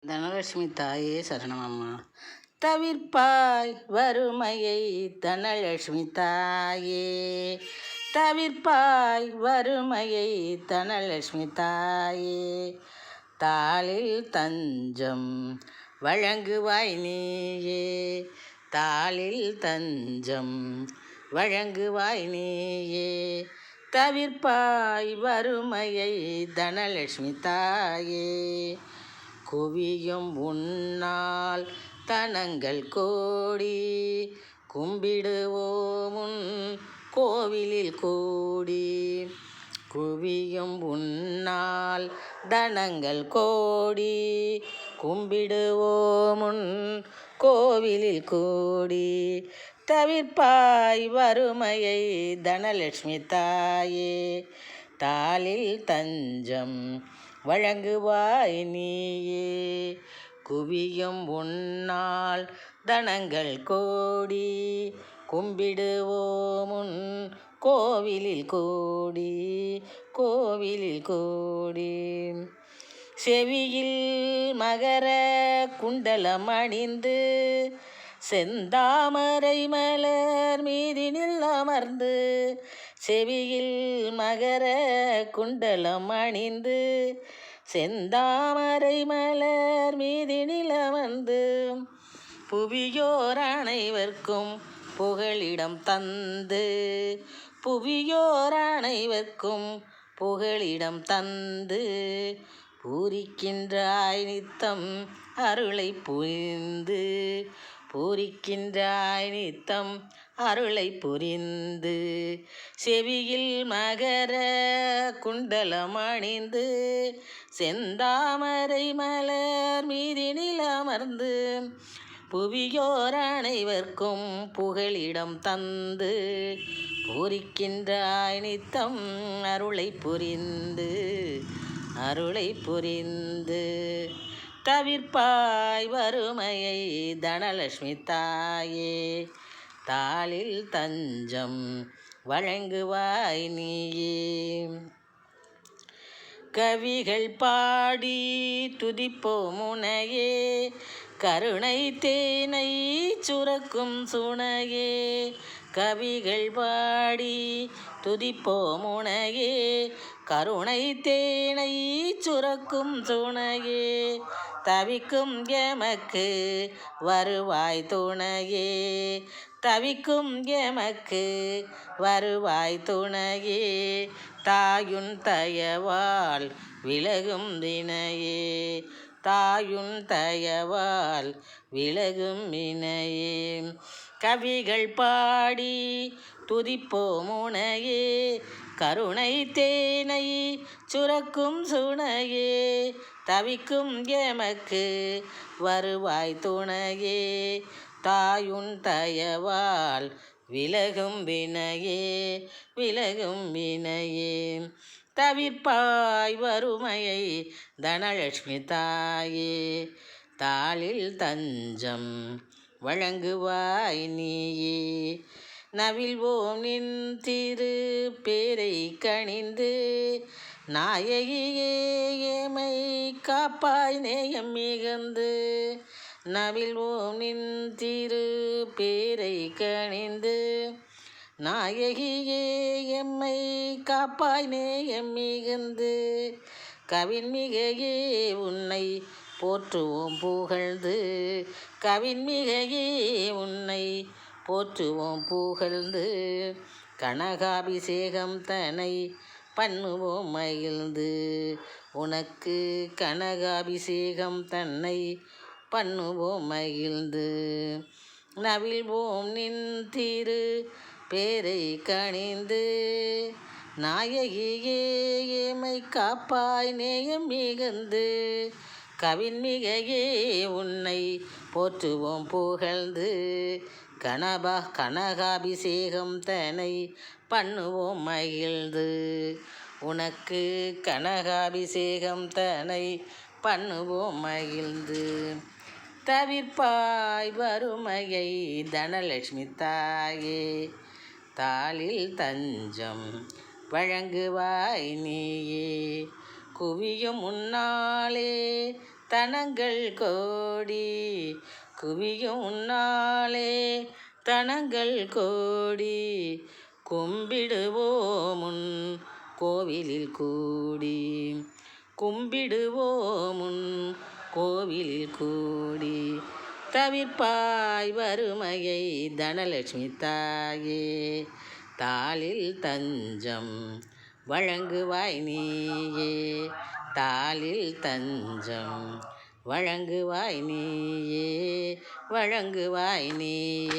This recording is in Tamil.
தனலட்சுமி தாயே சரணமம்மா. தவிர்ப்பாய் வறுமையை தனலட்சுமி தாயே, தவிர்ப்பாய் வறுமையை தனலட்சுமி தாயே, தாளில் தஞ்சம் வழங்குவாய் நீயே, தாளில் தஞ்சம் வழங்குவாய் நீயே, தவிர்ப்பாய் வறுமையை தனலட்சுமி தாயே, குவியும் உன்னால் தனங்கள் கோடி கும்பிடுவோம் உன் கோவிலில் கூடி, குவியும் உன்னால் தனங்கள் கோடி கும்பிடுவோம் உன் கோவிலில் கூடி, தவிர்ப்பாய் வறுமையை தனலட்சுமி தாயே, தாளில் தஞ்சம் வழங்குவாய் நீயே, குவியும் உன்னால் தனங்கள் கோடி கும்பிடுவோம் உன் கோவிலில் கூடி, கோவிலில் கூடி, செவியில் மகர குண்டலம் அணிந்து செந்தாமரை மலர் மீதினில் அமர்ந்து, செவியில் மகர குண்டலம் அணிந்து செந்தாமரை மலர் மீதினில் அமர்ந்து, புவியோர் அனைவர்க்கும் புகழிடம் தந்து, புவியோர் அனைவர்க்கும் புகழிடம் தந்து, பூரிக்கின்றாய் நித்தம் அருளை புரிந்து, பூரிக்கின்றாய் நித்தம் அருளை புரிந்து, செவியில் மகர குண்டலம் அணிந்து செந்தாமரை மலர் மீதினில் அமர்ந்து, புவியோர் அனைவர்க்கும் புகழிடம் தந்து, பூரிக்கின்றாய் நித்தம் அருளை புரிந்து, அருளை புரிந்து, தவிர்ப்பாய் வறுமையை தனலட்சுமி தாயே, தாளில் தஞ்சம் வழங்குவாய் நீயே, கவிகள் பாடி துதிப்போம் உனையே, கருணை தேனை சுரக்கும் சுனையே, கவிகள் பாடி துதிப்போம் உனையே, கருணை தேனை சுரக்கும் சுனையே, தவிக்கும் எமக்கு வருவாய் துணையே, தவிக்கும் எமக்கு வருவாய் துணையே, தாயுன் தயவால் விலகும் வினையே, தாயுன் தயவால் விலகும் வினையே, கவிகள் பாடி துதிப்போம் உனையே, கருணை தேனை சுரக்கும் சுனையே, தவிக்கும் எமக்கு வருவாய் துணையே, தாயுன் தயவால் விலகும் வினையே, விலகும் வினையே, தவிர்ப்பாய் வறுமையை தனலட்சுமி தாயே, தாளில் தஞ்சம் வழங்குவாய் நீயே, நவில்வோம் நின் திரு பேரை கணிந்து, நாயகியே எமை காப்பாய் நேயம் மிகுந்து, நவில்வோம் நின் திரு பேரை கணிந்து, நாயகியே எம்மை காப்பாய் நேயம் மிகுந்து, கவின்மிகையே உன்னை போற்றுவோம் புகழ்ந்து, கவின்மிகையே உன்னை போற்றுவோம் புகழ்ந்து, கனகாபிஷேகம் தன்னை பண்ணுவோம் மகிழ்ந்து, உனக்கு கனகாபிஷேகம் தன்னை பண்ணுவோம் மகிழ்ந்து, நவில்வோம் நின் திரு பேரை கணிந்து, நாயகியே எமை காப்பாய் நேயம் மிகுந்து, கவின்மிகையே உன்னை போற்றுவோம் புகழ்ந்து, கனகாபிஷேகம் தன்னை பண்ணுவோம் மகிழ்ந்து, உனக்கு கனகாபிஷேகம் தன்னை பண்ணுவோம் மகிழ்ந்து, தவிர்ப்பாய் வறுமையை தனலட்சுமி தாயே, தாளில் தஞ்சம் வழங்குவாய் நீயே, குவியும் முன்னாலே தனங்கள் கோடி குவியும் நாளே தனங்கள் கோடி கும்பிடுவோமுன் கோவிலில் கூடி கும்பிடுவோமுன் கோவிலில் கூடி தவிர்ப்பாய் வறுமையை தனலட்சுமி தாயே தாளில் தஞ்சம் வழங்குவாய் நீயே தாளில் தஞ்சம் வழங்குவாய் நீயே வழங்குவாய் நீயே.